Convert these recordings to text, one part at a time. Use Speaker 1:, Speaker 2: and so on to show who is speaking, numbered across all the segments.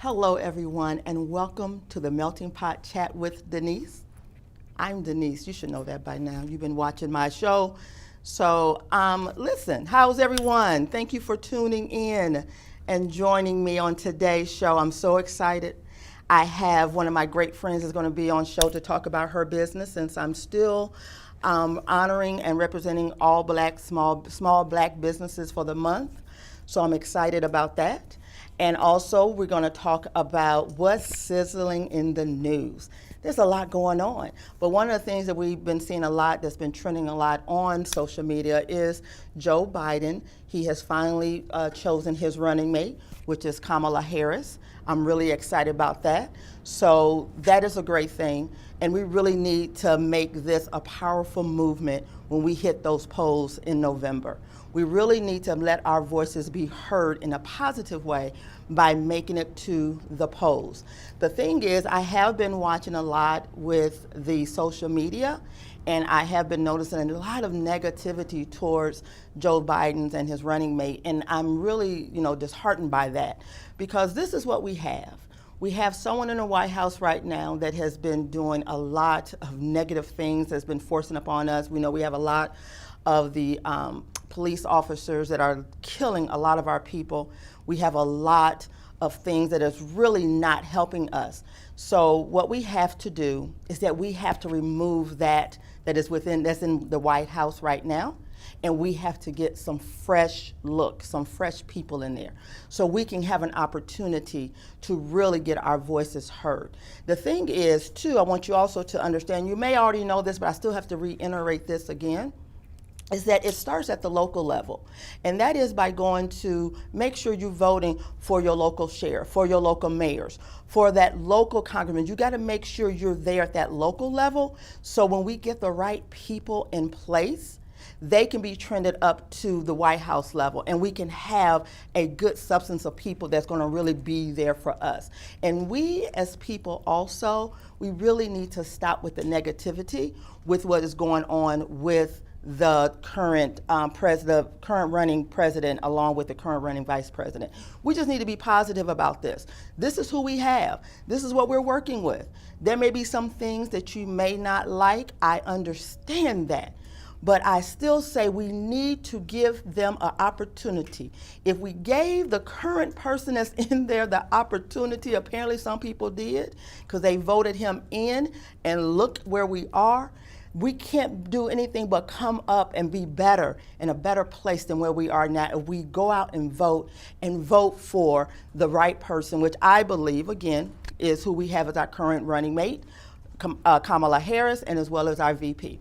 Speaker 1: Hello, everyone, and welcome to the Melting Pot Chat with Denise. I'm Denise. You should know that by now. You've been watching my show. So, listen, how's everyone? Thank you for tuning in and joining me on today's show. I'm so excited. I have one of my great friends is going to be on show to talk about her business, since I'm still honoring and representing all black, small black businesses for the month. So I'm excited about that. And also, we're going to talk about what's sizzling in the news. There's a lot going on. But one of the things that we've been seeing a lot, that's been trending a lot on social media, is Joe Biden. He has finally chosen his running mate, which is Kamala Harris. I'm really excited about that. So that is a great thing. And we really need to make this a powerful movement when we hit those polls in November. We really need to let our voices be heard in a positive way by making it to the polls. The thing is, I have been watching a lot with the social media, and I have been noticing a lot of negativity towards Joe Biden and his running mate, and I'm really, disheartened by that, because this is what we have. We have someone in the White House right now that has been doing a lot of negative things, that's been forcing upon us. We know we have a lot of the police officers that are killing a lot of our people. We have a lot of things that is really not helping us. So what we have to do is that we have to remove that's in the White House right now, and we have to get some fresh look, some fresh people in there, so we can have an opportunity to really get our voices heard. The thing is, too, I want you also to understand, you may already know this, but I still have to reiterate this again, is that it starts at the local level. And that is by going to make sure you're voting for your local sheriff, for your local mayors, for that local congressman. You got to make sure you're there at that local level, so when we get the right people in place, they can be trended up to the White House level, and we can have a good substance of people that's going to really be there for us. And we as people also, we really need to stop with the negativity with what is going on with the current current running president, along with the current running vice president. We just need to be positive about this. This is who we have. This is what we're working with. There may be some things that you may not like. I understand that. But I still say we need to give them an opportunity. If we gave the current person that's in there the opportunity, apparently some people did, because they voted him in, and look where we are. We can't do anything but come up and be better, in a better place than where we are now, if we go out and vote for the right person, which I believe, again, is who we have as our current running mate, Kamala Harris, and as well as our VP.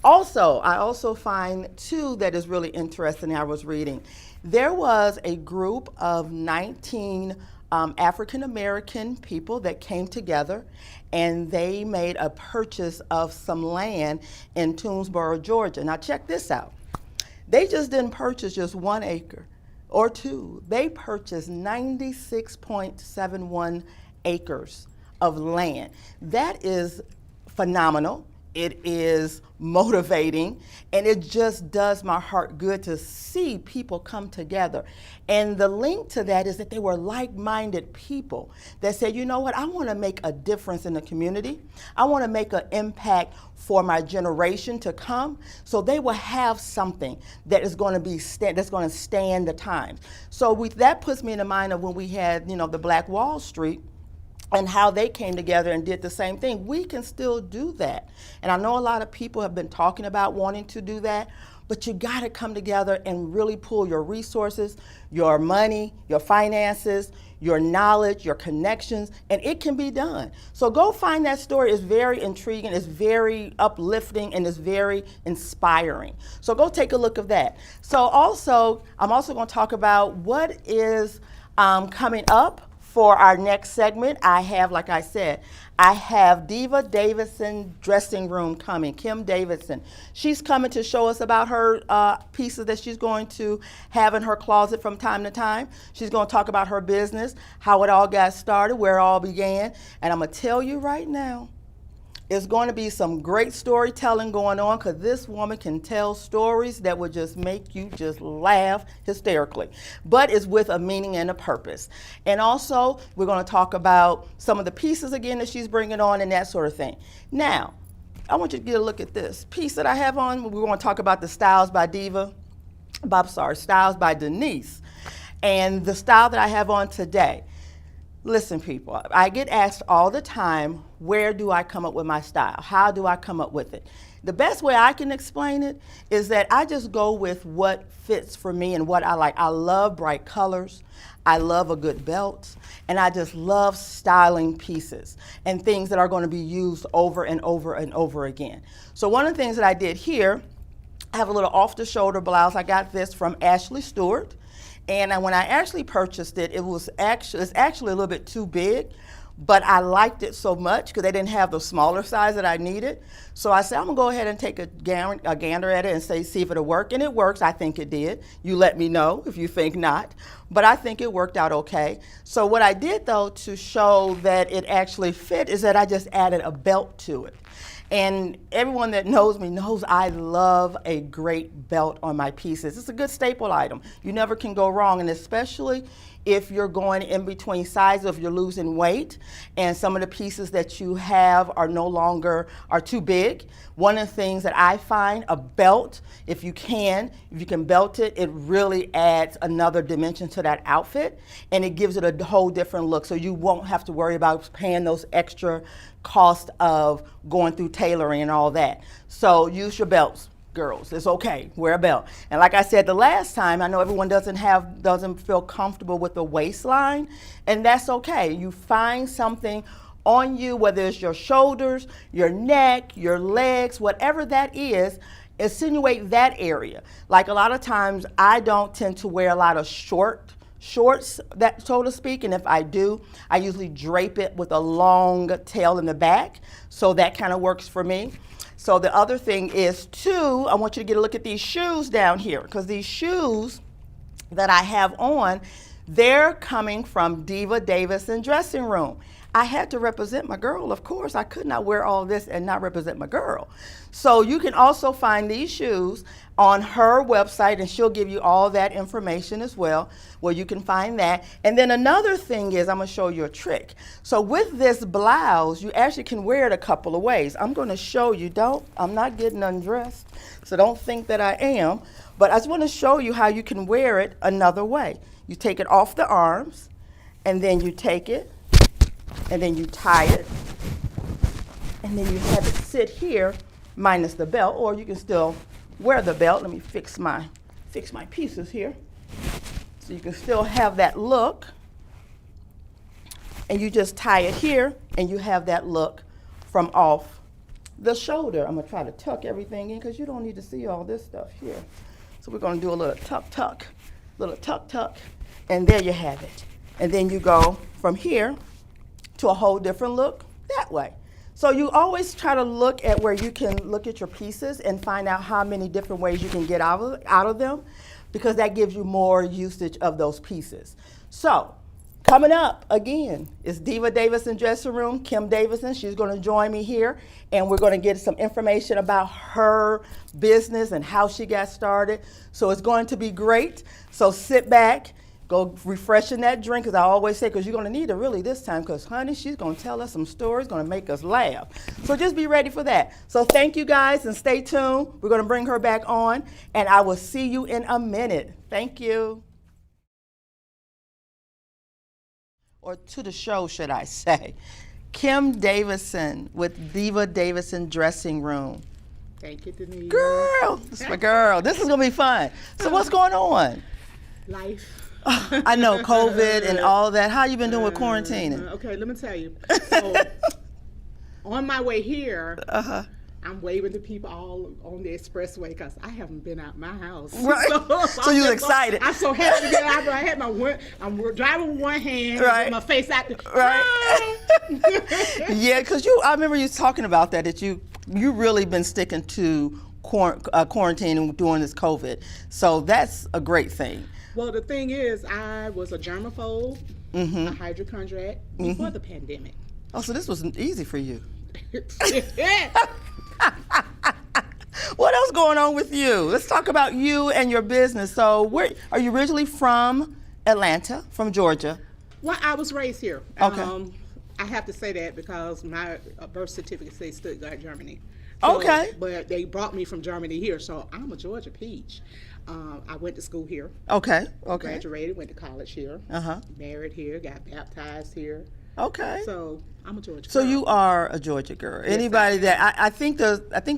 Speaker 1: Also, I also find, too, that is really interesting. I was reading, there was a group of 19 African American people that came together, and they made a purchase of some land in Toomsboro, Georgia. Now check this out. They just didn't purchase just 1 acre or 2. They purchased 96.71 acres of land. That is phenomenal. It is motivating, and it just does my heart good to see people come together. And the link to that is that they were like-minded people that said, you know what, I want to make a difference in the community. I want to make an impact for my generation to come, so they will have something that is going to be that's going to stand the times. So that puts me in the mind of when we had, the Black Wall Street, and how they came together and did the same thing. We can still do that. And I know a lot of people have been talking about wanting to do that, but you gotta come together and really pool your resources, your money, your finances, your knowledge, your connections, and it can be done. So go find that story. It's very intriguing, it's very uplifting, and it's very inspiring. So go take a look at that. So I'm also gonna talk about what is coming up. For our next segment, I have Diva Davidson dressing room coming, Kim Davidson. She's coming to show us about her pieces that she's going to have in her closet from time to time. She's going to talk about her business, how it all got started, where it all began. And I'm going to tell you right now, It's going to be some great storytelling going on because this woman can tell stories that would just make you just laugh hysterically. But it's with a meaning and a purpose. And also, we're going to talk about some of the pieces again that she's bringing on and that sort of thing. Now, I want you to get a look at this piece that I have on. We're going to talk about the Styles by Diva. Styles by Denise. And the style that I have on today. Listen, people, I get asked all the time, where do I come up with my style? How do I come up with it? The best way I can explain it is that I just go with what fits for me and what I like. I love bright colors. I love a good belt. And I just love styling pieces and things that are going to be used over and over and over again. So one of the things that I did here, I have a little off-the-shoulder blouse. I got this from Ashley Stewart. And when I actually purchased it, it's actually a little bit too big, but I liked it so much because they didn't have the smaller size that I needed. So I said, I'm gonna go ahead and take a gander at it and see if it'll work. And it works, I think it did. You let me know if you think not, but I think it worked out okay. So what I did though to show that it actually fit is that I just added a belt to it. And everyone that knows me knows I love a great belt on my pieces. It's a good staple item. You never can go wrong, and especially if you're going in between sizes, if you're losing weight, and some of the pieces that you have are too big. One of the things that I find, a belt, if you can belt it, it really adds another dimension to that outfit, and it gives it a whole different look, so you won't have to worry about paying those extra cost of going through tailoring and all that. So use your belts, girls. It's okay. Wear a belt. And like I said the last time, I know everyone doesn't feel comfortable with the waistline, and that's okay. You find something on you, whether it's your shoulders, your neck, your legs, whatever that is, insinuate that area. Like a lot of times, I don't tend to wear a lot of shorts, that so to speak, and if I do, I usually drape it with a long tail in the back, so that kind of works for me. So the other thing is too, I want you to get a look at these shoes down here, because these shoes that I have on, they're coming from Diva Davidson dressing room. I had to represent my girl, of course. I could not wear all this and not represent my girl. So you can also find these shoes on her website, and she'll give you all that information as well, where you can find that. And then another thing is, I'm gonna show you a trick. So with this blouse, you actually can wear it a couple of ways. I'm gonna show you, I'm not getting undressed, so don't think that I am, but I just wanna show you how you can wear it another way. You take it off the arms, and then you take it, and then you tie it, and then you have it sit here minus the belt, or you can still wear the belt. Let me fix my pieces here. So you can still have that look, and you just tie it here, and you have that look from off the shoulder. I'm gonna try to tuck everything in because you don't need to see all this stuff here. So we're gonna do a little tuck, and there you have it. And then you go from here to a whole different look that way. So you always try to look at where you can look at your pieces and find out how many different ways you can get out of them, because that gives you more usage of those pieces. So coming up again is Diva Davidson dressing room, Kim Davidson. She's going to join me here, and we're going to get some information about her business and how she got started. So it's going to be great. So sit back, go refreshing that drink, as I always say, because you're going to need it really this time, because, honey, she's going to tell us some stories, going to make us laugh. So just be ready for that. So thank you, guys, and stay tuned. We're going to bring her back on, and I will see you in a minute. Thank you. Or to the show, should I say. Kim Davidson with Diva Davidson Dressing Room.
Speaker 2: Thank you, Denise.
Speaker 1: Girl, this is my girl. This is going to be fun. So what's going on?
Speaker 2: Life.
Speaker 1: I know, COVID and all that. How you been doing with quarantining?
Speaker 2: Okay, let me tell you. So, on my way here, I'm waving to people all on the expressway because I haven't been out my house.
Speaker 1: Right. So you excited?
Speaker 2: I'm so happy to get out. I had I'm driving with one hand,
Speaker 1: right,
Speaker 2: with my face out.
Speaker 1: Right. Yeah, because I remember you talking about that you really been sticking to quarantining during this COVID. So that's a great thing.
Speaker 2: Well, the thing is, I was a germaphobe, a hypochondriac before the pandemic.
Speaker 1: Oh, so this was easy for you. What else going on with you? Let's talk about you and your business. So, where are you originally from? Atlanta, from Georgia.
Speaker 2: Well, I was raised here.
Speaker 1: Okay.
Speaker 2: I have to say that because my birth certificate says Stuttgart, Germany. So,
Speaker 1: Okay.
Speaker 2: But they brought me from Germany here, so I'm a Georgia peach. I went to school here.
Speaker 1: Okay. Okay.
Speaker 2: Graduated, went to college here. Married here, got baptized here.
Speaker 1: Okay.
Speaker 2: So I'm a Georgia
Speaker 1: So
Speaker 2: girl.
Speaker 1: you are a Georgia girl.
Speaker 2: Yes,
Speaker 1: Anybody
Speaker 2: I am.
Speaker 1: that I think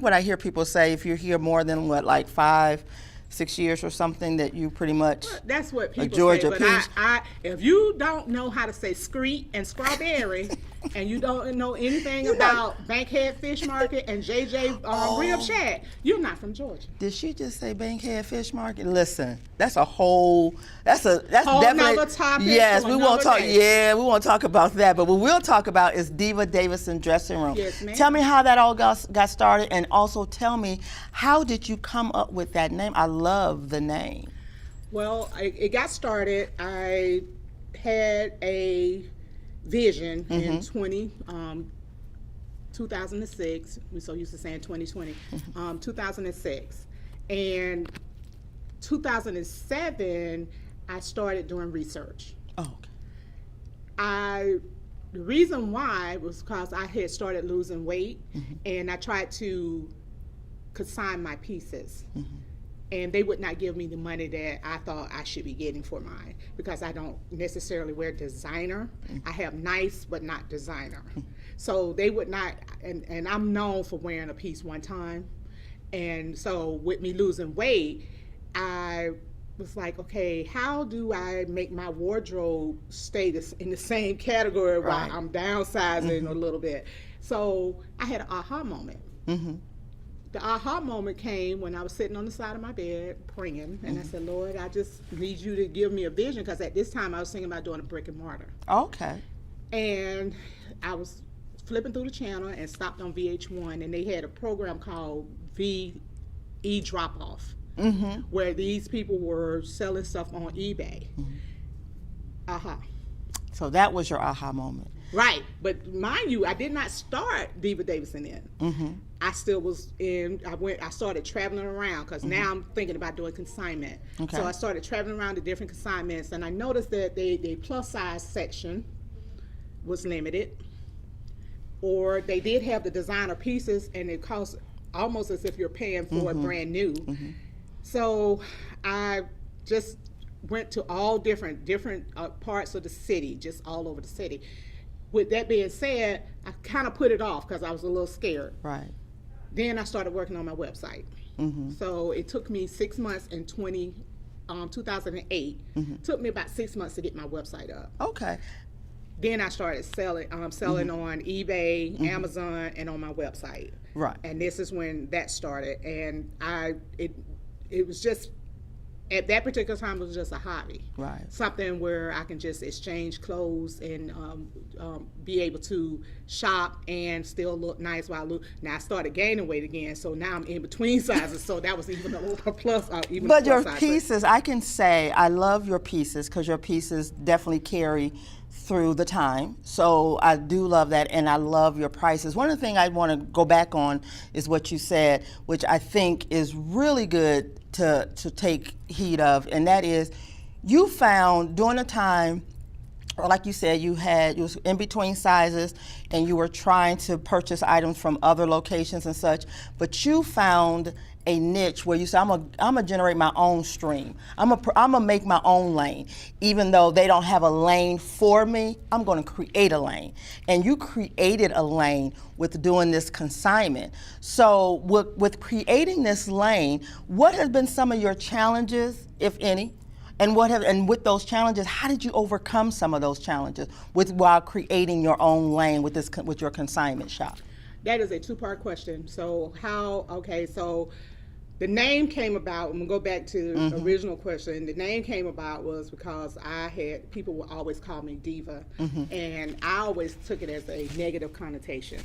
Speaker 1: when I hear people say if you're here more than like 5-6 years or something, that you pretty much
Speaker 2: That's what people
Speaker 1: Georgia
Speaker 2: say. But
Speaker 1: peach.
Speaker 2: I, if you don't know how to say screet and strawberry, and you don't know anything about Bankhead Fish Market and JJ Rib Shack, you're not from Georgia.
Speaker 1: Did she just say Bankhead Fish Market? Listen, that's whole
Speaker 2: Whole
Speaker 1: definitely
Speaker 2: nother topic
Speaker 1: Yes,
Speaker 2: for
Speaker 1: we won't
Speaker 2: another
Speaker 1: talk.
Speaker 2: day.
Speaker 1: Yeah, we won't talk about that. But what we'll talk about is Diva Davidson dressing room.
Speaker 2: Yes, ma'am.
Speaker 1: Tell me how that all got started, and also tell me how did you come up with that name? I love the name.
Speaker 2: Well, it got started. I had a vision in 2006. We're so used to saying 2020. 2006. And 2007, I started doing research.
Speaker 1: Oh, okay.
Speaker 2: The reason why was because I had started losing weight, and I tried to consign my pieces. And they would not give me the money that I thought I should be getting for mine, because I don't necessarily wear designer. I have nice, but not designer. So they would not, and I'm known for wearing a piece one time. And so with me losing weight, I was like, okay, how do I make my wardrobe stay in the same category while I'm downsizing a little bit? So I had an aha moment. The aha moment came when I was sitting on the side of my bed praying, and I said, Lord, I just need you to give me a vision, because at this time I was thinking about doing a brick and mortar.
Speaker 1: Okay.
Speaker 2: And I was flipping through the channel and stopped on VH1, and they had a program called VE Drop Off, where these people were selling stuff on eBay.
Speaker 1: So that was your aha moment.
Speaker 2: Right, but mind you, I did not start Diva Davidson in. I still was in. I started traveling around, because now I'm thinking about doing consignment.
Speaker 1: Okay.
Speaker 2: So I started traveling around to different consignments, and I noticed that the plus size section was limited, or they did have the designer pieces, and it cost almost as if you're paying for it brand new. So I just went to all different parts of the city, just all over the city. With that being said, I kind of put it off because I was a little scared.
Speaker 1: Right.
Speaker 2: Then I started working on my website. So it took me 6 months in 2008. Took me about 6 months to get my website up.
Speaker 1: Okay.
Speaker 2: Then I started selling on eBay, Amazon, and on my website.
Speaker 1: Right.
Speaker 2: And this is when that started. And it was just, at that particular time, it was just a hobby.
Speaker 1: Right.
Speaker 2: Something where I can just exchange clothes and be able to shop and still look nice while I look. Now I started gaining weight again, so now I'm in between sizes. So that was even a plus.
Speaker 1: But your pieces, I can say, I love your pieces, because your pieces definitely carry through the time. So I do love that, and I love your prices. One of the things I want to go back on is what you said, which I think is really good to take heed of, and that is, you found during a time, or like you said, you was in between sizes, and you were trying to purchase items from other locations and such, but you found a niche where you said, I'm gonna generate my own stream. I'm gonna make my own lane. Even though they don't have a lane for me, I'm gonna create a lane. And you created a lane with doing this consignment. So with creating this lane, what has been some of your challenges, if any? And with those challenges, how did you overcome some of those challenges while creating your own lane with your consignment shop?
Speaker 2: That is a two-part question. So the name came about, and we'll go back to the original question. The name came about was because people would always call me Diva, and I always took it as a negative connotation,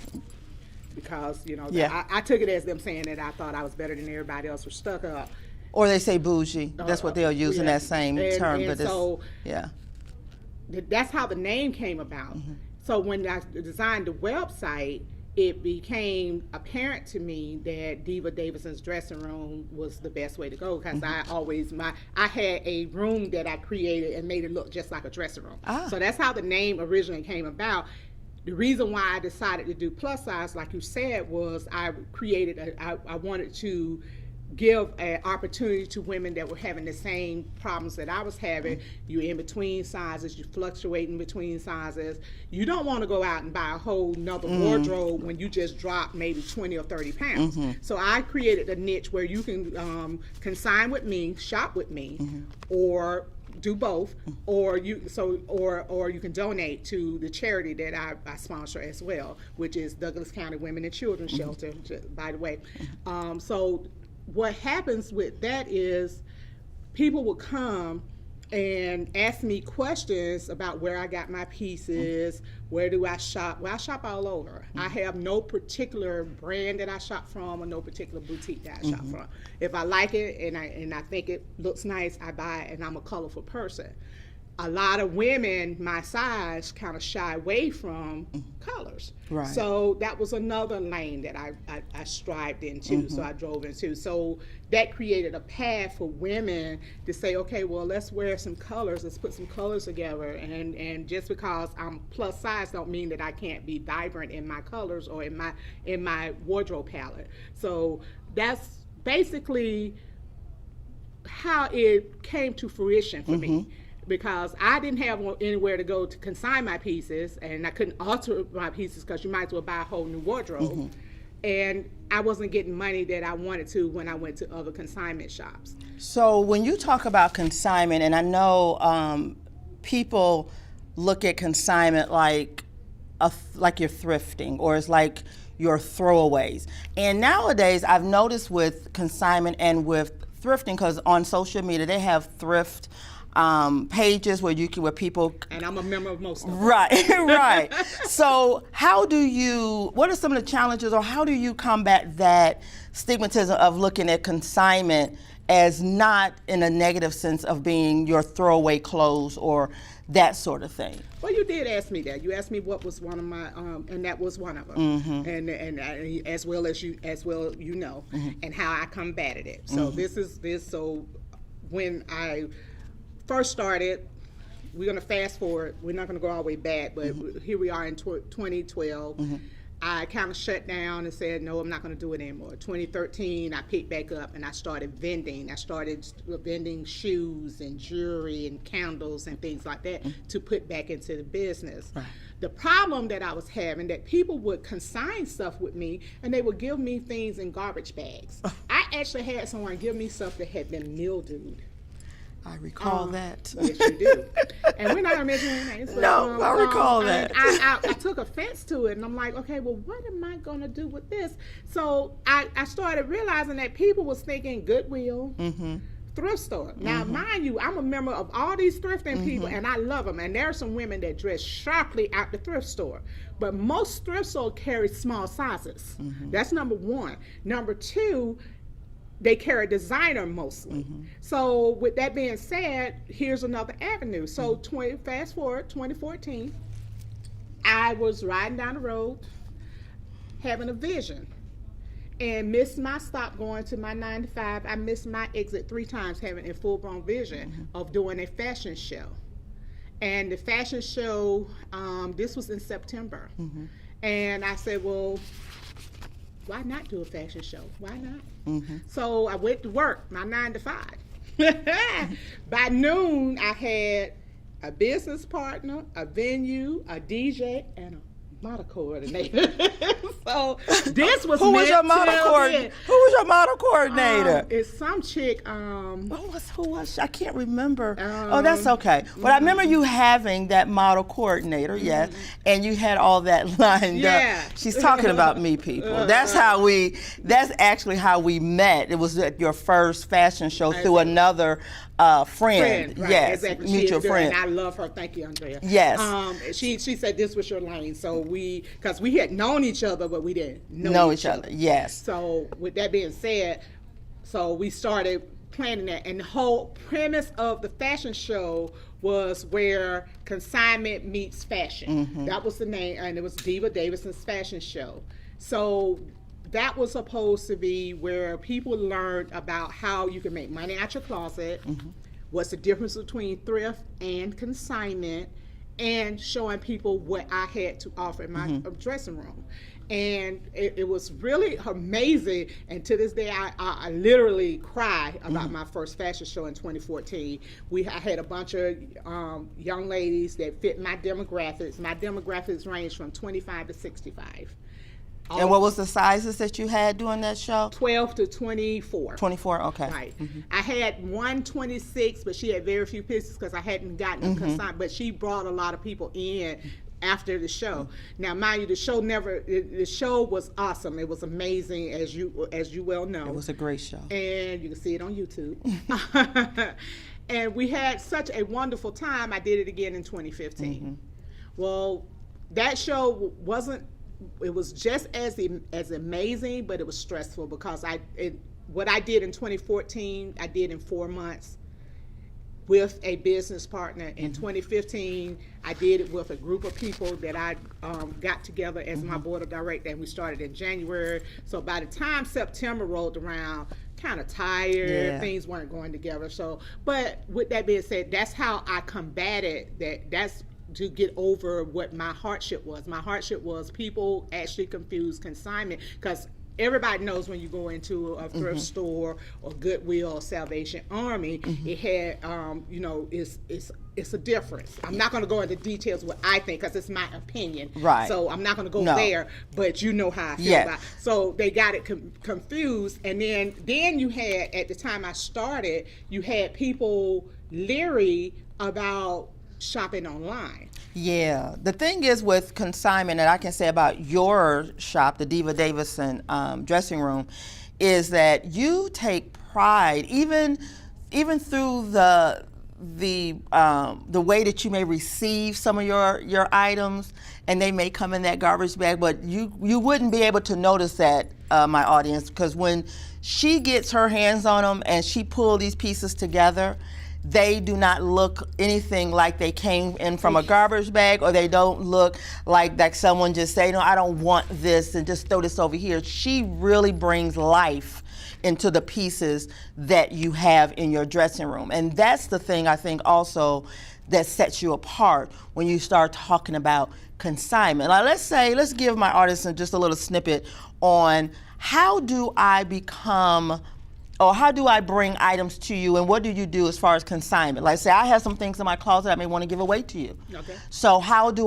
Speaker 2: because, I took it as them saying that I thought I was better than everybody else, or stuck up.
Speaker 1: Or they say bougie. That's what they'll use in that same term.
Speaker 2: And
Speaker 1: but
Speaker 2: so
Speaker 1: yeah.
Speaker 2: That's how the name came about. So when I designed the website, it became apparent to me that Diva Davidson's dressing room was the best way to go, because I had a room that I created and made it look just like a dressing room. So that's how the name originally came about. The reason why I decided to do plus size, like you said, was I wanted to give an opportunity to women that were having the same problems that I was having. You're in between sizes, you're fluctuating between sizes. You don't want to go out and buy a whole nother wardrobe when you just drop maybe 20 or 30 pounds. So I created a niche where you can consign with me, shop with me, or do both, or you can donate to the charity that I sponsor as well, which is Douglas County Women and Children's Shelter, by the way. So what happens with that is people will come and ask me questions about where I got my pieces, where do I shop. Well, I shop all over. I have no particular brand that I shop from or no particular boutique that I shop from. If I like it and I think it looks nice, I buy it, and I'm a colorful person. A lot of women my size kind of shy away from colors.
Speaker 1: Right.
Speaker 2: So that was another lane that I strived into, so I drove into. So that created a path for women to say, okay, well, let's wear some colors, let's put some colors together. And just because I'm plus size don't mean that I can't be vibrant in my colors or in my wardrobe palette. So that's basically how it came to fruition for me. Because I didn't have anywhere to go to consign my pieces, and I couldn't alter my pieces because you might as well buy a whole new wardrobe. And I wasn't getting money that I wanted to when I went to other consignment shops.
Speaker 1: So when you talk about consignment, and I know people look at consignment like you're thrifting, or it's like your throwaways. And nowadays, I've noticed with consignment and with thrifting, because on social media they have thrift pages where people,
Speaker 2: and I'm a member of most of them.
Speaker 1: Right. So what are some of the challenges, or how do you combat that stigmatism of looking at consignment as not in a negative sense of being your throwaway clothes or that sort of thing?
Speaker 2: Well, you did ask me that. You asked me what was one of my, and that was one of them. And as well you know, and how I combated it. So so when I first started, we're going to fast forward. We're not going to go all the way back, but here we are in 2012. I kind of shut down and said, no, I'm not going to do it anymore. 2013, I picked back up and I started vending. I started vending shoes and jewelry and candles and things like that to put back into the business. The problem that I was having, that people would consign stuff with me and they would give me things in garbage bags. I actually had someone give me stuff that had been mildewed.
Speaker 1: I recall that.
Speaker 2: Yes, you do. And we're not going to mention any names.
Speaker 1: No, I recall that.
Speaker 2: I took offense to it, and I'm like, okay, well, what am I going to do with this? So I started realizing that people was thinking Goodwill, thrift store. Now, mind you, I'm a member of all these thrifting people, and I love them. And there are some women that dress sharply out the thrift store. But most thrift stores carry small sizes. That's number one. Number two, they carry designer mostly. So with that being said, here's another avenue. So fast forward, 2014, I was riding down the road, having a vision, and missed my stop going to my 9 to 5. I missed my exit 3 times, having a full-blown vision of doing a fashion show. And the fashion show, this was in September. And I said, well, why not do a fashion show? Why not? So I went to work, my 9 to 5. By noon, I had a business partner, a venue, a DJ, and a model coordinator. So this was
Speaker 1: Who was your model coordinator?
Speaker 2: It's some chick.
Speaker 1: Who was she? I can't remember. Oh, that's okay. But I remember you having that model coordinator, yes, and you had all that lined up. She's talking about me, people. That's actually how we met. It was at your first fashion show through another friend.
Speaker 2: Right,
Speaker 1: yes,
Speaker 2: exactly.
Speaker 1: mutual friend.
Speaker 2: And I love her. Thank you, Andrea.
Speaker 1: Yes.
Speaker 2: She said this was your lane. So because we had known each other, but we didn't know each other.
Speaker 1: Yes.
Speaker 2: So with that being said, so we started planning that, and the whole premise of the fashion show was where consignment meets fashion. That was the name, and it was Diva Davidson's fashion show. So that was supposed to be where people learned about how you can make money out your closet, what's the difference between thrift and consignment, and showing people what I had to offer in my dressing room. And it was really amazing. And to this day, I literally cry about my first fashion show in 2014. I had a bunch of young ladies that fit my demographics. My demographics range from 25 to 65.
Speaker 1: And what was the sizes that you had during that show?
Speaker 2: 12 to 24.
Speaker 1: 24, okay.
Speaker 2: Right. I had 126, but she had very few pieces because I hadn't gotten them consigned. But she brought a lot of people in after the show. Now, mind you, the show was awesome. It was amazing, as you well know.
Speaker 1: It was a great show.
Speaker 2: And you can see it on YouTube. And we had such a wonderful time. I did it again in 2015. Well, that show it was just as amazing, but it was stressful because what I did in 2014, I did in 4 months with a business partner. In 2015, I did it with a group of people that I got together as my board of directors, and we started in January. So by the time September rolled around, kind of tired, things weren't going together. So, but with that being said, that's how I combated that. That's to get over what my hardship was. My hardship was people actually confuse consignment, because everybody knows when you go into a thrift store or Goodwill or Salvation Army, it had, it's a difference. I'm not going to go into details what I think because it's my opinion.
Speaker 1: Right.
Speaker 2: So I'm not going to go there, but you know how I feel about it. So they got it confused. And then you had, at the time I started, you had people leery about shopping online.
Speaker 1: Yeah, the thing is with consignment that I can say about your shop, the Diva Davidson dressing room, is that you take pride, even through the way that you may receive some of your items, and they may come in that garbage bag, but you wouldn't be able to notice that, my audience, because when she gets her hands on them and she pulls these pieces together, they do not look anything like they came in from a garbage bag, or they don't look like someone just say, no, I don't want this and just throw this over here. She really brings life into the pieces that you have in your dressing room. And that's the thing I think also that sets you apart when you start talking about consignment. Now, let's give my audience just a little snippet on how do I bring items to you, and what do you do as far as consignment? Like, say I have some things in my closet I may want to give away to you. Okay. So how do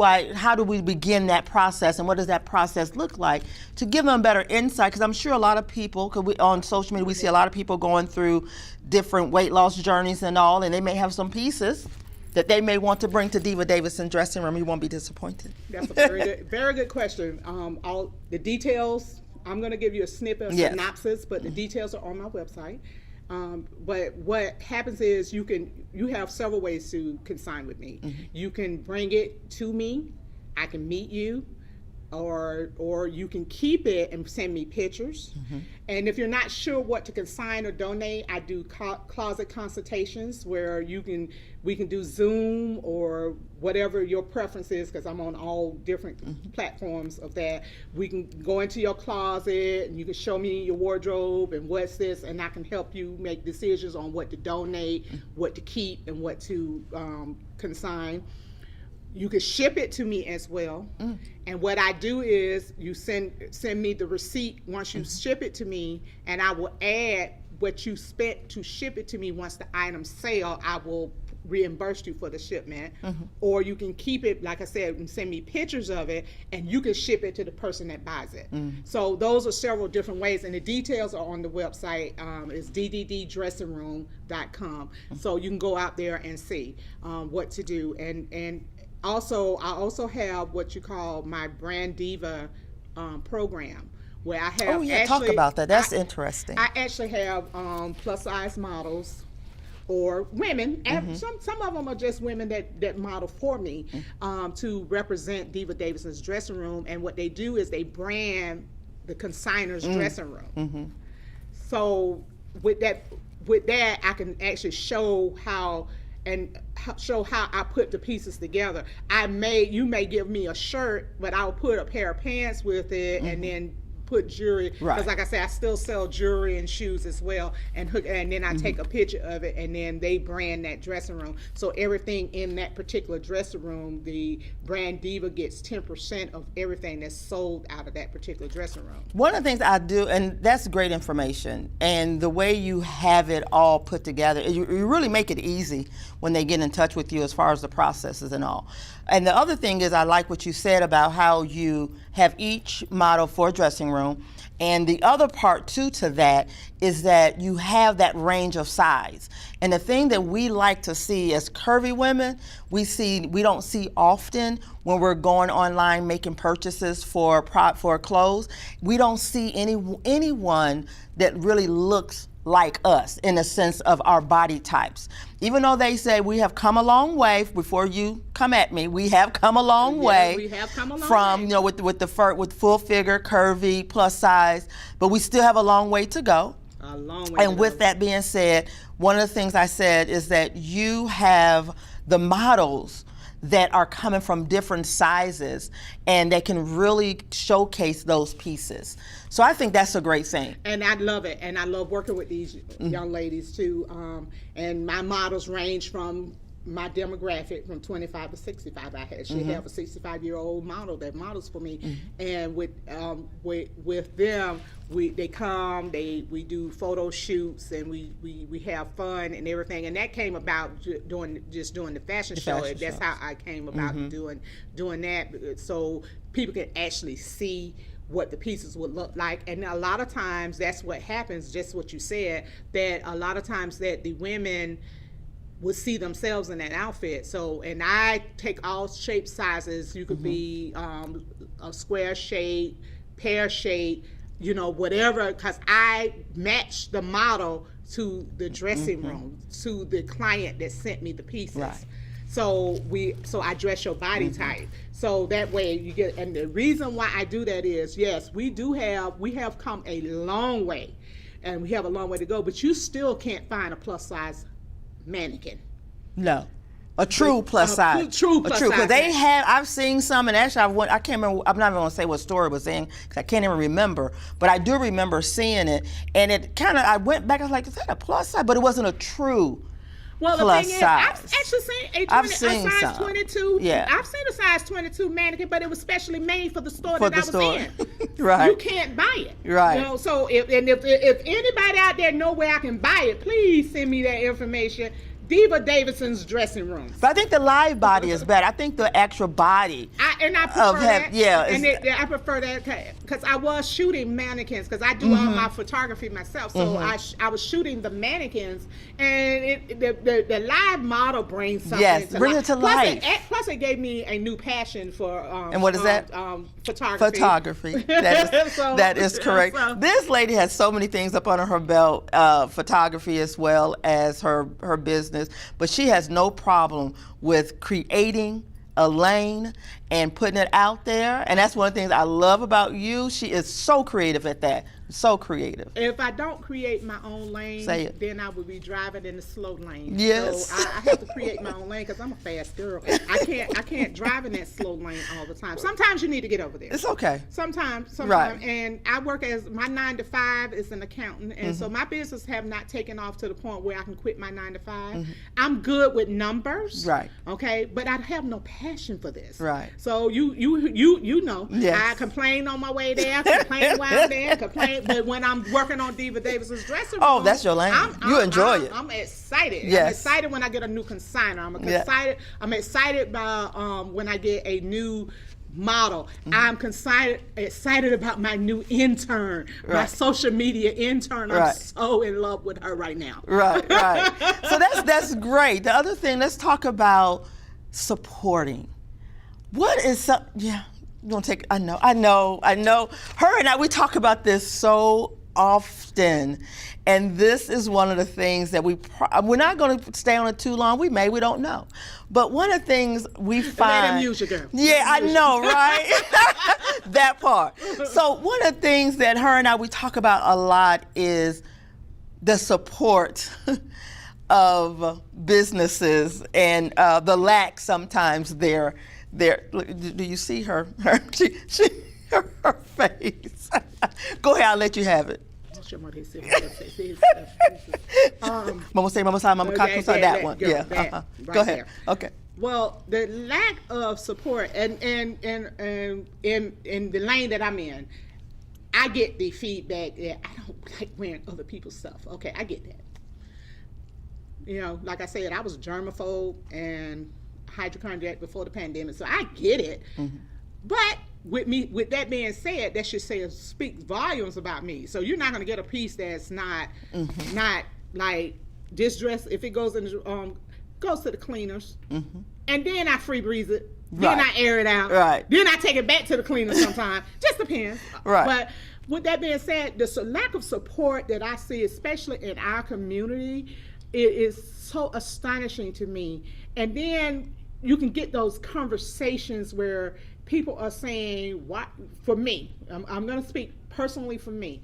Speaker 1: we begin that process, and what does that process look like to give them better insight? Because I'm sure a lot of people, on social media we see a lot of people going through different weight loss journeys and all, and they may have some pieces that they may want to bring to Diva Davidson dressing room. You won't be disappointed.
Speaker 2: That's a very good question. All the details, I'm going to give you a snippet, synopsis, but the details are on my website. But what happens is you have several ways to consign with me. You can bring it to me, I can meet you, or you can keep it and send me pictures. And if you're not sure what to consign or donate, I do closet consultations where we can do Zoom or whatever your preference is, because I'm on all different platforms of that. We can go into your closet and you can show me your wardrobe and what's this, and I can help you make decisions on what to donate, what to keep, and what to consign. You can ship it to me as well. And what I do is you send me the receipt once you ship it to me, and I will add what you spent to ship it to me. Once the items sell, I will reimburse you for the shipment. Or you can keep it, like I said, and send me pictures of it, and you can ship it to the person that buys it. So those are several different ways, and the details are on the website. It's dddressingroom.com. So you can go out there and see what to do. And also, I also have what you call my Brand Diva program, where I have
Speaker 1: talk about that. That's interesting.
Speaker 2: I actually have plus size models or women. Some of them are just women that model for me to represent Diva Davidson's dressing room. And what they do is they brand the consignor's dressing room. So with that, I can actually show how I put the pieces together. You may give me a shirt, but I'll put a pair of pants with it, and then put jewelry, because
Speaker 1: Right.
Speaker 2: like I said, I still sell jewelry and shoes as well, and then I take a picture of it, and then they brand that dressing room. So everything in that particular dressing room, the brand Diva gets 10% of everything that's sold out of that particular dressing room.
Speaker 1: One of the things I do, and that's great information, and the way you have it all put together, you really make it easy when they get in touch with you as far as the processes and all. And the other thing is, I like what you said about how you have each model for a dressing room. And the other part too to that is that you have that range of size. And the thing that we like to see as curvy women, we don't see often when we're going online making purchases for clothes. We don't see anyone that really looks like us in the sense of our body types. Even though they say we have come a long way, before you come at me, we have come a long way.
Speaker 2: We have come a long
Speaker 1: from,
Speaker 2: way.
Speaker 1: with full figure, curvy, plus size, but we still have a long way to go.
Speaker 2: A long way.
Speaker 1: And with that being said, one of the things I said is that you have the models that are coming from different sizes, and they can really showcase those pieces. So I think that's a great thing.
Speaker 2: And I love it, and I love working with these young ladies too. And my models range from my demographic from 25 to 65. I actually have a 65-year-old model that models for me, and with them, they come, we do photo shoots, and we have fun and everything. And that came about doing the fashion show.
Speaker 1: Fashion
Speaker 2: That's
Speaker 1: shows.
Speaker 2: how I came about doing that, so people can actually see what the pieces would look like. And a lot of times that's what happens, just what you said, that a lot of times that the women would see themselves in that outfit. So, and I take all shape sizes. You could be a square shape, pear shape, whatever, because I match the model to the dressing room, to the client that sent me the pieces.
Speaker 1: Right.
Speaker 2: So I dress your body type. So that way you get, and the reason why I do that is, yes, we have come a long way, and we have a long way to go, but you still can't find a plus size mannequin.
Speaker 1: No. A true plus size.
Speaker 2: True plus size.
Speaker 1: Because I've seen some, and actually I can't remember, I'm not even going to say what store it was in, because I can't even remember, but I do remember seeing it, and it kind of, I went back, I was like, is that a plus size? But it wasn't a true
Speaker 2: Well, the
Speaker 1: plus
Speaker 2: thing is,
Speaker 1: size.
Speaker 2: I've actually seen
Speaker 1: I've
Speaker 2: a
Speaker 1: seen
Speaker 2: size
Speaker 1: some.
Speaker 2: 22.
Speaker 1: Yeah.
Speaker 2: I've seen a size 22 mannequin, but it was specially made for the store
Speaker 1: For
Speaker 2: that
Speaker 1: the
Speaker 2: I was
Speaker 1: store.
Speaker 2: in.
Speaker 1: Right.
Speaker 2: You can't buy it.
Speaker 1: Right.
Speaker 2: So if anybody out there know where I can buy it, please send me that information. Diva Davidson's dressing room.
Speaker 1: But I think the live body is better. I think the actual body.
Speaker 2: I prefer that.
Speaker 1: yeah,
Speaker 2: And I prefer that because I was shooting mannequins, because I do all my photography myself. So I was shooting the mannequins, and the live model brings something.
Speaker 1: Yes,
Speaker 2: to
Speaker 1: bring
Speaker 2: life.
Speaker 1: it to life.
Speaker 2: Plus, it gave me a new passion for
Speaker 1: And what is that?
Speaker 2: Photography.
Speaker 1: Photography. That is correct.
Speaker 2: So-
Speaker 1: This lady has so many things up under her belt, photography as well as her business, but she has no problem with creating a lane and putting it out there. And that's one of the things I love about you. She is so creative at that. So creative.
Speaker 2: If I don't create my own lane,
Speaker 1: Say it.
Speaker 2: then I would be driving in the slow lane.
Speaker 1: Yes.
Speaker 2: So I have to create my own lane, because I'm a fast girl. I can't drive in that slow lane all the time. Sometimes you need to get over there.
Speaker 1: It's okay.
Speaker 2: Sometimes.
Speaker 1: Right.
Speaker 2: And I work as, my 9 to 5 is an accountant, and so my business have not taken off to the point where I can quit my 9 to 5. I'm good with numbers.
Speaker 1: Right.
Speaker 2: Okay, but I have no passion for this.
Speaker 1: Right.
Speaker 2: So you know,
Speaker 1: Yes.
Speaker 2: I complain on my way there, complain while I'm there, complain. But when I'm working on Diva Davidson's dressing room,
Speaker 1: Oh, that's your lane. You enjoy it.
Speaker 2: I'm excited.
Speaker 1: Yes.
Speaker 2: I'm excited when I get a new consignor. I'm excited about when I get a new model. I'm excited about my new intern, my
Speaker 1: Right.
Speaker 2: social media intern. I'm
Speaker 1: Right.
Speaker 2: so in love with her right now.
Speaker 1: Right. So that's great. The other thing, let's talk about supporting. What is some? Yeah, you gonna take? I know. Her and I, we talk about this so often, and this is one of the things that we're not going to stay on it too long. We don't know. But one of the things we find.
Speaker 2: Let him use you, girl.
Speaker 1: Yeah, I know, right? That part. So one of the things that her and I, we talk about a lot is the support of businesses and the lack sometimes there. Do you see her? Her face. Go ahead, I'll let you have it. Mama say, Mama say, Mama cock on that one. Yeah.
Speaker 2: Right
Speaker 1: Go ahead.
Speaker 2: there.
Speaker 1: Okay.
Speaker 2: Well, the lack of support and in the lane that I'm in, I get the feedback that I don't like wearing other people's stuff. Okay, I get that. You know, like I said, I was germaphobe and hypochondriac before the pandemic, so I get it. Mm-hmm. But with that being said, that should speak volumes about me. So you're not going to get a piece that's not like this dress. If it goes in, goes to the cleaners, and then I free breeze it. Then I air it out.
Speaker 1: Right.
Speaker 2: Then I take it back to the cleaner sometime. Just depends.
Speaker 1: Right.
Speaker 2: But with that being said, the lack of support that I see, especially in our community, it is so astonishing to me. And then you can get those conversations where people are saying, "What?" For me, I'm going to speak personally for me.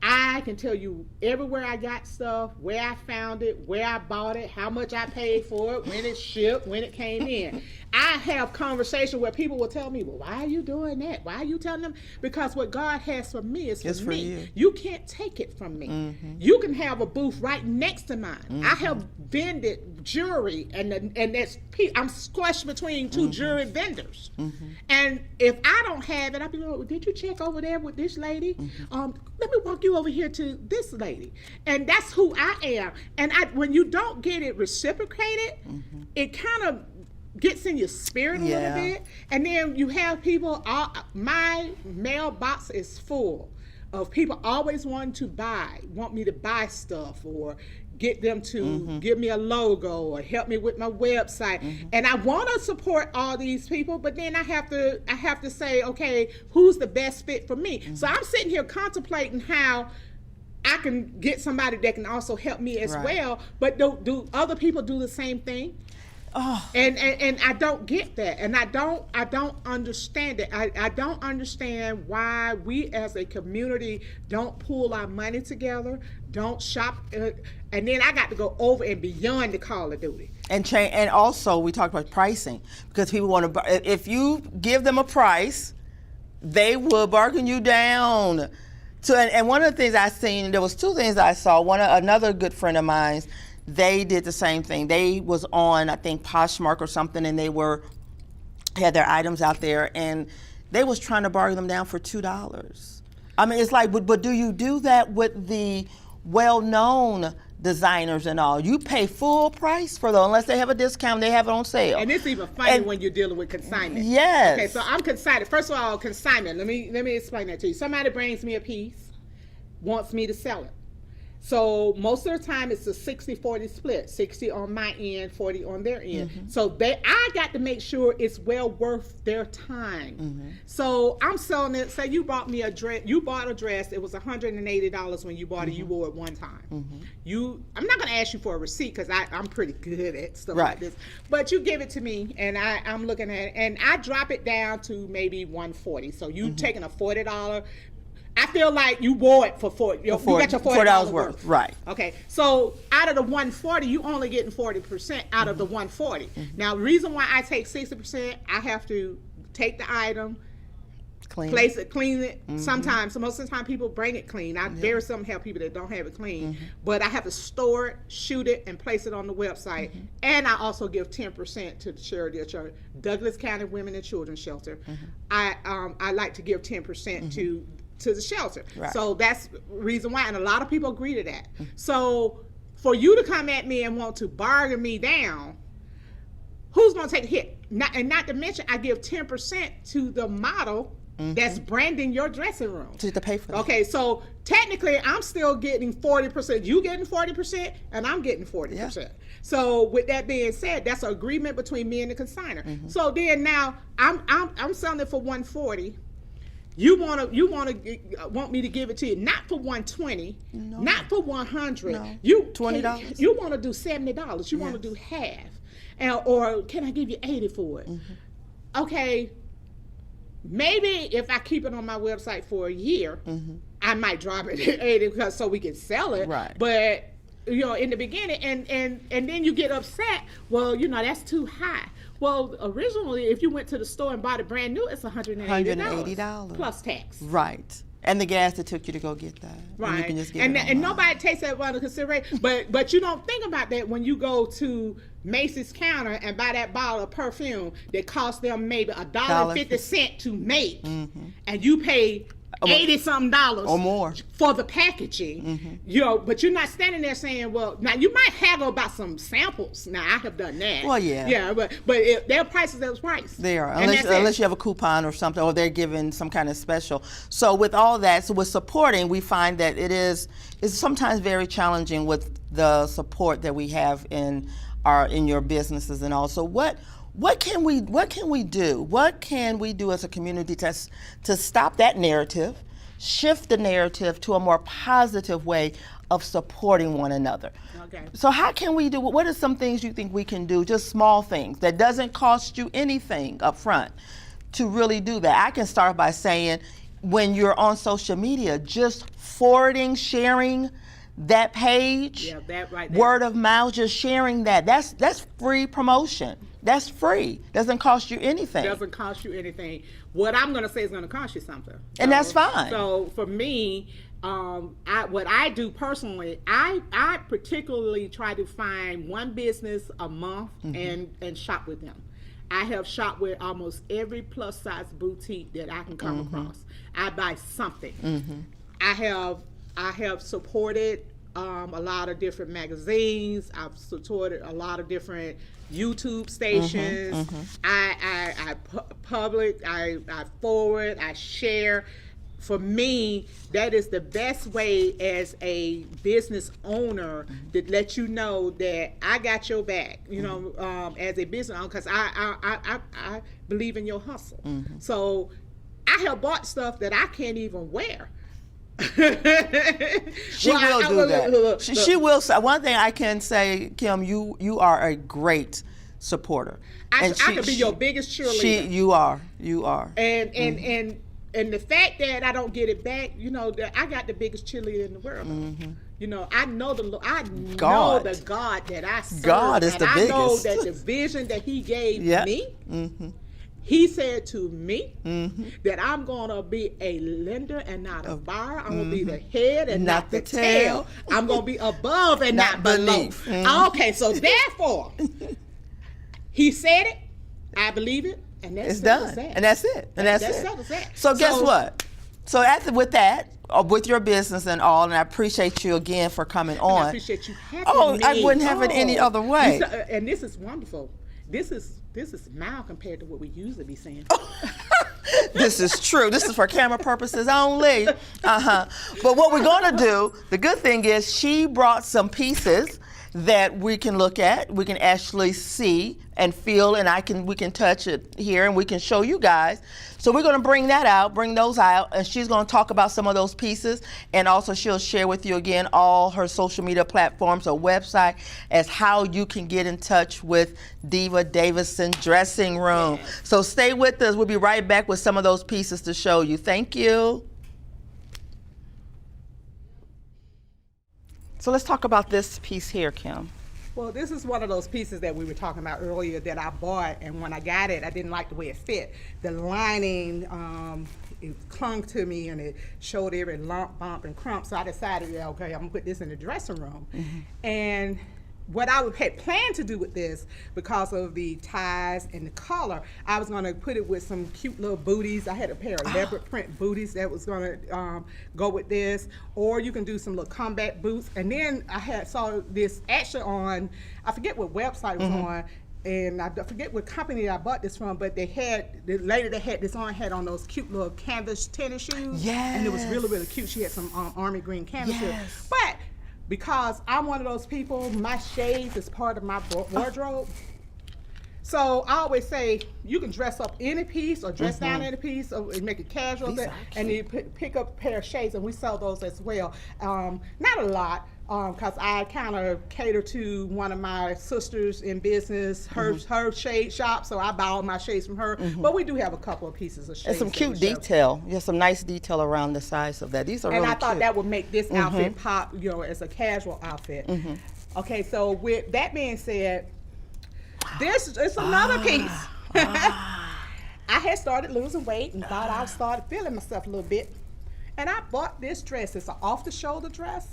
Speaker 2: I can tell you everywhere I got stuff, where I found it, where I bought it, how much I paid for it, when it shipped, when it came in. I have conversations where people will tell me, "Well, why are you doing that? Why are you telling them?" Because what God has for me is for me.
Speaker 1: You.
Speaker 2: You can't take it from me. Mm-hmm. You can have a booth right next to mine. Mm-hmm. I have vended jewelry, and that's I'm squashed between two jewelry vendors. Mm-hmm. And if I don't have it, I'll be like, "Well, did you check over there with this lady? Mm-hmm. Let me walk you over here to this lady." And that's who I am. And when you don't get it reciprocated, it kind of gets in your spirit a little bit. And then you have people, my mailbox is full of people always want me to buy stuff, or get them to give me a logo or help me with my website. And I want to support all these people, but then I have to say, okay, who's the best fit for me? So I'm sitting here contemplating how I can get somebody that can also help me as well. But do other people do the same thing? Oh. And I don't get that, and I don't understand it. I don't understand why we as a community don't pool our money together, don't shop, and then I got to go over and beyond the Call of Duty.
Speaker 1: And also we talked about pricing, because people want to. If you give them a price, they will bargain you down. So and one of the things I seen, there was two things I saw. Another good friend of mine, they did the same thing. They was on, I think, Poshmark or something, and they had their items out there, and they was trying to bargain them down for $2. I mean, it's like, but do you do that with the well-known designers and all? You pay full price for them, unless they have a discount, they have it on sale.
Speaker 2: And it's even funny when you're dealing with consignment.
Speaker 1: Yes.
Speaker 2: Okay, so I'm consignment. First of all, consignment. Let me explain that to you. Somebody brings me a piece, wants me to sell it. So most of the time it's a 60-40 split, 60 on my end, 40 on their end. So I got to make sure it's well worth their time. So I'm selling it. Say you bought a dress, it was $180 when you bought it, you wore it one time. I'm not going to ask you for a receipt, because I'm pretty good at stuff like this. But you give it to me, and I'm looking at it, and I drop it down to maybe $140. So you taking a $40. I feel like you wore it for $40. You got your $40 worth.
Speaker 1: Right.
Speaker 2: Okay. So out of the $140, you only getting 40% out of the $140. Now, the reason why I take 60%, I have to take the item, clean it. Sometimes, so most of the time, people bring it clean. I very seldom have people that don't have it clean. But I have to store it, shoot it, and place it on the website. And I also give 10% to the charity of Douglas County Women and Children's Shelter. I like to give 10% to the shelter. So that's the reason why, and a lot of people agree to that. So for you to come at me and want to bargain me down, who's going to take a hit? Not to mention, I give 10% to the model that's branding your dressing room.
Speaker 1: To pay for that. Okay,
Speaker 2: so technically I'm still getting 40%. You getting 40%, and I'm getting 40%. Yeah. So with that being said, that's an agreement between me and the consignor. So then now I'm selling it for $140. You want me to give it to you not for $120, not for $100.
Speaker 1: No.
Speaker 2: $20. You want to do $70. You want to do half, or can I give you $80 for it? Okay, maybe if I keep it on my website for a year, I might drop it at $80 so we can sell it.
Speaker 1: Right.
Speaker 2: But in the beginning, and then you get upset. Well, that's too high. Well, originally, if you went to the store and bought it brand new, it's $180 plus tax.
Speaker 1: Right. And the gas it took you to go get that.
Speaker 2: Right.
Speaker 1: And you can just get
Speaker 2: and nobody takes that into consideration. But you don't think about that when you go to Macy's counter and buy that bottle of perfume that cost them maybe $1.50 to make, and you pay $80-something
Speaker 1: or more
Speaker 2: for the packaging. But you're not standing there saying, well, now you might haggle about some samples. Now I have done that.
Speaker 1: Well, yeah,
Speaker 2: but their prices, their price.
Speaker 1: They are, unless you have a coupon or something, or they're giving some kind of special. So with all that, with supporting, we find that it's sometimes very challenging with the support that we have in your businesses and all. So what can we do? What can we do as a community to stop that narrative, shift the narrative to a more positive way of supporting one another?
Speaker 2: Okay.
Speaker 1: So how can we do? What are some things you think we can do? Just small things that doesn't cost you anything up front to really do that. I can start by saying, when you're on social media, just forwarding, sharing that page,
Speaker 2: that right there.
Speaker 1: Word of mouth, just sharing that. That's free promotion. That's free. Doesn't cost you anything.
Speaker 2: Doesn't cost you anything. What I'm going to say is going to cost you something.
Speaker 1: And that's fine.
Speaker 2: So for me, what I do personally, I particularly try to find one business a month and shop with them. I have shopped with almost every plus size boutique that I can come across. I buy something. I have supported a lot of different magazines. I've supported a lot of different YouTube stations. I public, I forward, I share. For me, that is the best way as a business owner to let you know that I got your back. As a business owner, because I believe in your hustle. So I have bought stuff that I can't even wear.
Speaker 1: She will do that. She will. One thing I can say, Kim, you are a great supporter.
Speaker 2: I could be your biggest cheerleader.
Speaker 1: You are.
Speaker 2: And the fact that I don't get it back, that I got the biggest cheerleader in the world. I know the God that I serve.
Speaker 1: God is the biggest.
Speaker 2: I know that the vision that He gave me. He said to me that I'm going to be a lender and not a borrower. I'm going to be the head and not the tail. I'm going to be above and not below. Okay, so therefore, He said it, I believe it, and that's
Speaker 1: done. And that's it. And that's it. So guess what? So with that, with your business and all, and I appreciate you again for coming on.
Speaker 2: I appreciate you having me.
Speaker 1: I wouldn't have it any other way.
Speaker 2: And this is wonderful. This is mild compared to what we usually be saying.
Speaker 1: This is true. This is for camera purposes only. But what we're going to do, the good thing is she brought some pieces that we can look at, we can actually see and feel, and we can touch it here and we can show you guys. So we're going to bring those out, and she's going to talk about some of those pieces, and also she'll share with you again all her social media platforms, her website, as how you can get in touch with Diva Davidson Dressing Room. Yes. So stay with us. We'll be right back with some of those pieces to show you. Thank you. So let's talk about this piece here, Kim.
Speaker 2: Well, this is one of those pieces that we were talking about earlier that I bought, and when I got it, I didn't like the way it fit. The lining, it clung to me, and it showed every lump, bump, and crump, so I decided, okay, I'm going to put this in the dressing room. And what I had planned to do with this, because of the ties and the color, I was going to put it with some cute little booties. I had a pair of leopard print booties that was going to go with this, or you can do some little combat boots. And then I saw this actually on, I forget what website it was on, and I forget what company I bought this from, but the lady that had this on had on those cute little canvas tennis shoes.
Speaker 1: Yes.
Speaker 2: And it was really, really cute. She had some army green canvas shoes. But because I'm one of those people, my shades is part of my wardrobe. So I always say, you can dress up any piece or dress down any piece or make it casual, and you pick up a pair of shades, and we sell those as well. Not a lot, because I kind of cater to one of my sisters in business, her shade shop, so I buy all my shades from her. But we do have a couple of pieces of shades.
Speaker 1: And some cute detail. You have some nice detail around the size of that. These are really
Speaker 2: And I
Speaker 1: cute.
Speaker 2: thought that would make this outfit pop, as a casual outfit. Okay, so with that being said, this is another piece. I had started losing weight and thought I started feeling myself a little bit. And I bought this dress. It's an off-the-shoulder dress.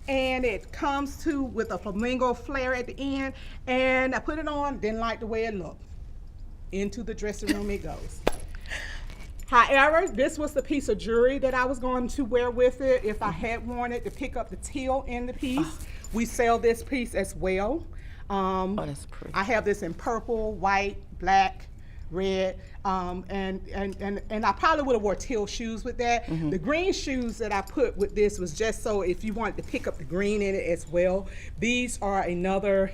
Speaker 2: And it comes with a flamingo flare at the end. And I put it on, didn't like the way it looked. Into the dressing room it goes. However, this was the piece of jewelry that I was going to wear with it if I had wanted to pick up the teal in the piece. We sell this piece as well.
Speaker 1: Oh, that's pretty.
Speaker 2: I have this in purple, white, black, red, and I probably would have wore teal shoes with that. The green shoes that I put with this was just so if you wanted to pick up the green in it as well. These are another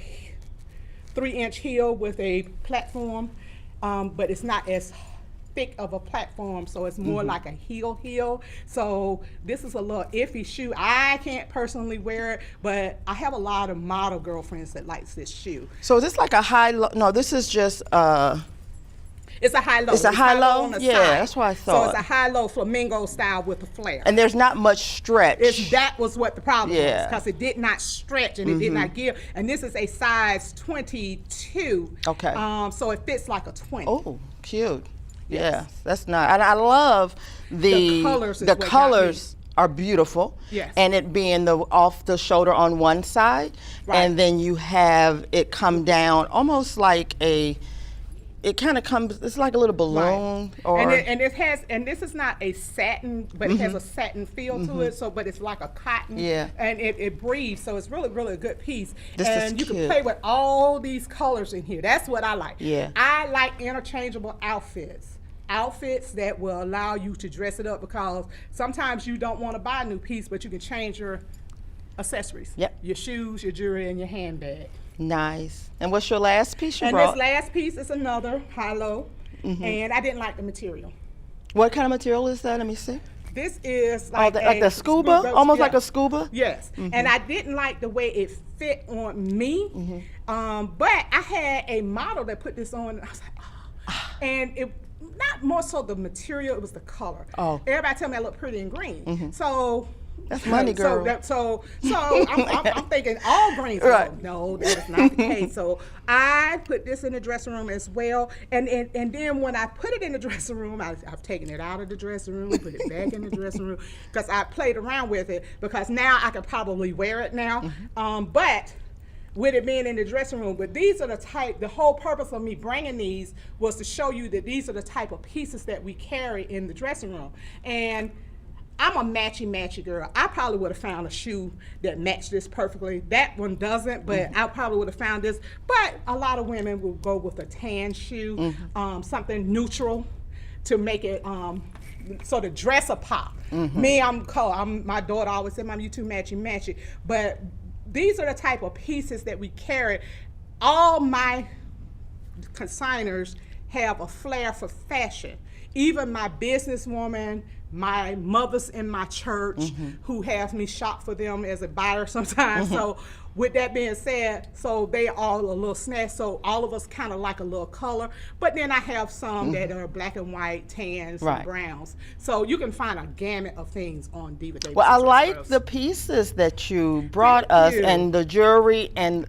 Speaker 2: 3-inch heel with a platform, but it's not as thick of a platform, so it's more like a heel. So this is a little iffy shoe. I can't personally wear it, but I have a lot of model girlfriends that likes this shoe.
Speaker 1: So is this like a high-low? No, this is just
Speaker 2: it's a high-low.
Speaker 1: It's a high-low?
Speaker 2: On the
Speaker 1: Yeah,
Speaker 2: side.
Speaker 1: that's what I
Speaker 2: So
Speaker 1: thought.
Speaker 2: it's a high-low flamingo style with a flare.
Speaker 1: and there's not much stretch.
Speaker 2: That was what the problem was,
Speaker 1: Yeah.
Speaker 2: because it did not stretch and it did not give. And this is a size 22.
Speaker 1: Okay.
Speaker 2: So it fits like a 20.
Speaker 1: Oh, cute.
Speaker 2: Yes.
Speaker 1: Yeah, that's nice. And I love
Speaker 2: The colors is
Speaker 1: the
Speaker 2: what got
Speaker 1: colors are beautiful.
Speaker 2: Yes.
Speaker 1: And it being the off the shoulder on one side,
Speaker 2: Right.
Speaker 1: and then you have it come down almost like it kind of comes. It's like a little balloon, or
Speaker 2: And this is not a satin, but it has a satin feel to it. So, but it's like a cotton.
Speaker 1: Yeah.
Speaker 2: And it breathes, so it's really, really a good piece.
Speaker 1: This is
Speaker 2: and you can
Speaker 1: cute.
Speaker 2: play with all these colors in here. That's what I like.
Speaker 1: Yeah.
Speaker 2: I like interchangeable outfits. Outfits that will allow you to dress it up, because sometimes you don't want to buy a new piece, but you can change your accessories.
Speaker 1: Yep.
Speaker 2: Your shoes, your jewelry, and your handbag.
Speaker 1: nice. And what's your last piece you
Speaker 2: And
Speaker 1: brought?
Speaker 2: this last piece is another high-low, and I didn't like the material.
Speaker 1: What kind of material is that? Let me see.
Speaker 2: This is
Speaker 1: Oh,
Speaker 2: like
Speaker 1: like the scuba, almost like
Speaker 2: yeah.
Speaker 1: a scuba.
Speaker 2: Yes, and I didn't like the way it fit on me, but I had a model that put this on, and I was like, oh. And it, not more so the material, it was the color.
Speaker 1: Oh.
Speaker 2: Everybody tell me I look pretty in green, so.
Speaker 1: That's money, girl.
Speaker 2: So I'm thinking all greens.
Speaker 1: Right.
Speaker 2: No, that is not the case. So I put this in the dressing room as well. And then when I put it in the dressing room, I've taken it out of the dressing room, put it back in the dressing room, because I played around with it, because now I could probably wear it now. But with it being in the dressing room, but these are the whole purpose of me bringing these was to show you that these are the type of pieces that we carry in the dressing room. And I'm a matchy girl. I probably would have found a shoe that matched this perfectly. That one doesn't, but I probably would have found this. But a lot of women will go with a tan shoe, something neutral to make it so the dress a pop. Me, I'm color. My daughter always said, "Mom, you too matchy." But these are the type of pieces that we carry. All my consigners have a flair for fashion. Even my businesswoman, my mothers in my church who has me shop for them as a buyer sometimes. So with that being said, so they all a little snatch. So all of us kind of like a little color. But then I have some that are black and white, tans,
Speaker 1: Right.
Speaker 2: and browns. So you can find a gamut of things on Diva Davidson.
Speaker 1: Well, I
Speaker 2: Dress
Speaker 1: like
Speaker 2: Girls.
Speaker 1: the pieces that you brought
Speaker 2: Thank
Speaker 1: us,
Speaker 2: you.
Speaker 1: and the jewelry and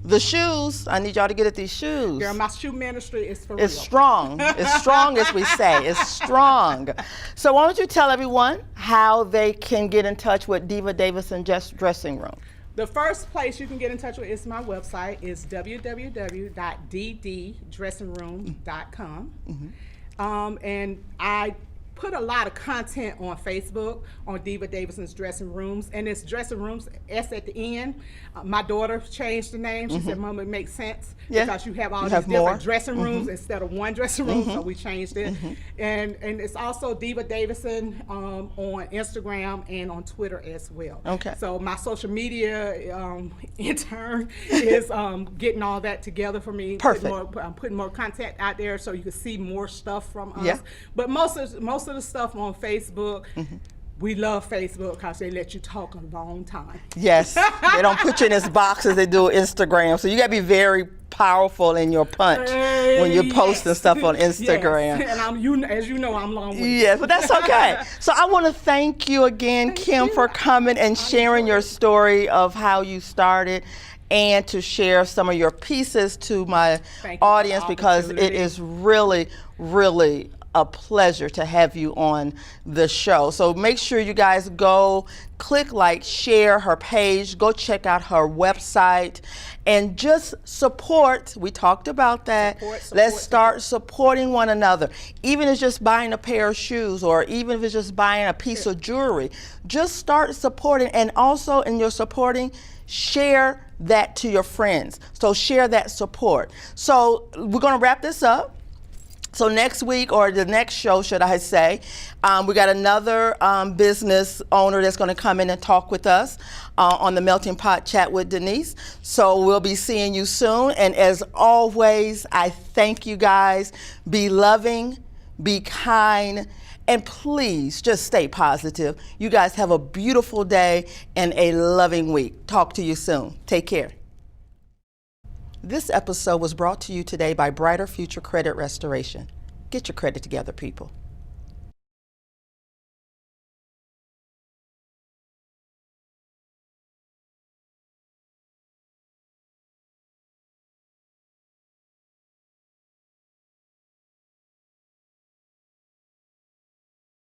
Speaker 1: the shoes. I need y'all to get at these shoes.
Speaker 2: Girl, my shoe ministry is for
Speaker 1: It's
Speaker 2: real.
Speaker 1: strong. It's strong, as we say. It's strong. So why don't you tell everyone how they can get in touch with Diva Davidson Dressing Room?
Speaker 2: The first place you can get in touch with is my website. It's www.ddressing.com. And I put a lot of content on Facebook on Diva Davidson's Dressing Rooms, and it's Dressing Rooms, S at the end. My daughter changed the name. She said, "Mom, it makes sense because you have all these
Speaker 1: have
Speaker 2: different
Speaker 1: more.
Speaker 2: dressing rooms instead of one dressing room," so we changed it. And it's also Diva Davidson on Instagram and on Twitter as well.
Speaker 1: Okay.
Speaker 2: So my social media intern is getting all that together for me.
Speaker 1: Perfect.
Speaker 2: Putting more content out there so you can see more stuff from us.
Speaker 1: Yeah.
Speaker 2: But most of the stuff on Facebook, We love Facebook because they let you talk a long time.
Speaker 1: Yes, they don't put you in this box as they do Instagram. So you got to be very powerful in your punch when you're posting stuff on Instagram.
Speaker 2: Yes. And as you know, I'm long-winded.
Speaker 1: Yes, but that's okay. So I want to thank you again, Kim, for coming and sharing your story of how you started and to share some of your pieces to my audience, because it is really, really a pleasure to have you on the show. So make sure you guys go click like, share her page, go check out her website, and just support. We talked about that. Let's start supporting one another. Even if it's just buying a pair of shoes, or even if it's just buying a piece of jewelry, just start supporting. And also in your supporting, share that to your friends. So share that support. So we're going to wrap this up. So next week, or the next show, should I say, we got another business owner that's going to come in and talk with us on the Melting Pot Chat with Denise. So we'll be seeing you soon. And as always, I thank you guys. Be loving, be kind, and please just stay positive. You guys have a beautiful day and a loving week. Talk to you soon. Take care. This episode was brought to you today by Brighter Future Credit Restoration. Get your credit together, people.